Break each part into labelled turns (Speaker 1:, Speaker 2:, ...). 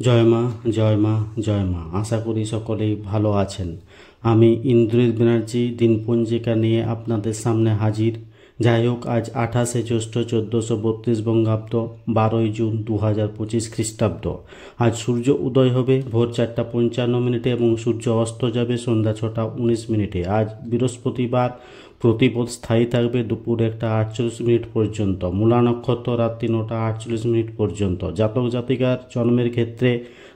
Speaker 1: জয় মা, জয় মা, জয় মা। আশা করি সকলেই ভালো আছেন। আমি ইন্দ্রজিৎ ব্যানার্জি দিনপঞ্জিকা নিয়ে আপনাদের সামনে হাজির। যাই হোক, আজ 28শে জ্যৈষ্ঠ 1432 বঙ্গাব্দ, 12ই জুন 2025 খ্রিস্টাব্দ। আজ সূর্য উদয় হবে ভোর 4:55 এবং সূর্য অস্ত যাবে সন্ধ্যা 6:19। আজ বৃহস্পতিবার। প্রতিপদ স্থায়ী থাকবে দুপুর 1:48 পর্যন্ত। মূলা নক্ষত্র রাত্রি 9:48 পর্যন্ত। জাতক জাতিকার জন্মের ক্ষেত্রে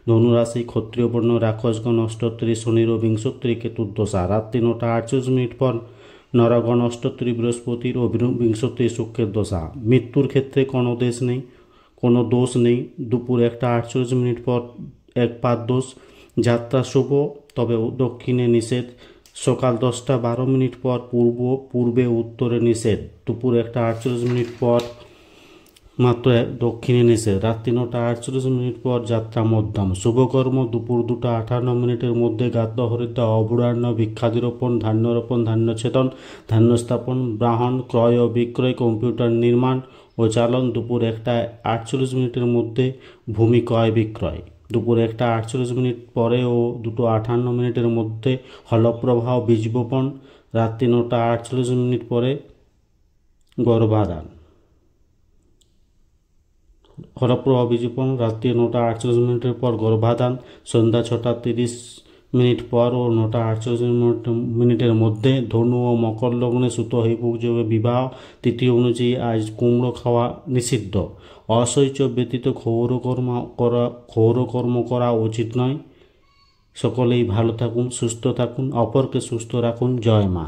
Speaker 1: ধনুরাশি, ক্ষত্রিয় বর্ণ, রাক্ষসগণ, অষ্টোত্তরী শনির ও বিংশোত্তরী কেতুর দশা। রাত্রি 9:48 পর নরগণ, অষ্টোত্তরী বৃহস্পতির ও বিংশোত্তরী শুক্রের দশা। মৃত্যুর ক্ষেত্রে কোনো দোষ নেই। দুপুর 1:48 পর এক পাদ দোষ। যাত্রা শুভ, তবে দক্ষিণে নিষেধ। সকাল 10:12 পর পূর্বে উত্তরে নিষেধ। দুপুর 1:48 পর মাত্র দক্ষিণে নিষেধ। রাত্রি 9:48 পর যাত্রা মধ্যম। শুভকর্ম দুপুর 2:58 মধ্যে গাদ্য হরিদ্রা অবরাহ্ন ভিক্ষাদিরোপণ, ধান্যরোপণ, ধান্যছেদন, ধান্য স্থাপন, ব্রাহ্মণ ক্রয় ও বিক্রয়, কম্পিউটার নির্মাণ ও চালন। দুপুর 1:48 মধ্যে ভূমি ক্রয় বিক্রয়। দুপুর 1:48 পরে ও 2:58 মধ্যে হলপ্রবাহ বীজ বপন। রাত্রি 9:48 পরে গর্ভাধান। হলপ্রবাহ বীজ বপন রাত্রি 9:48 পর গর্ভাধান। সন্ধ্যা 6:30 পর ও 9:48 মধ্যে ধনু ও মকর লগ্নে সুত হৈপুক যোগে বিবাহ। তিথি অনুযায়ী আজ কুমড়ো খাওয়া নিষিদ্ধ। অশৌচ ব্যতীত ক্ষৌরকর্ম করা উচিত নয়। সকলেই ভালো থাকুন, সুস্থ থাকুন, অপরকে সুস্থ রাখুন। জয় মা।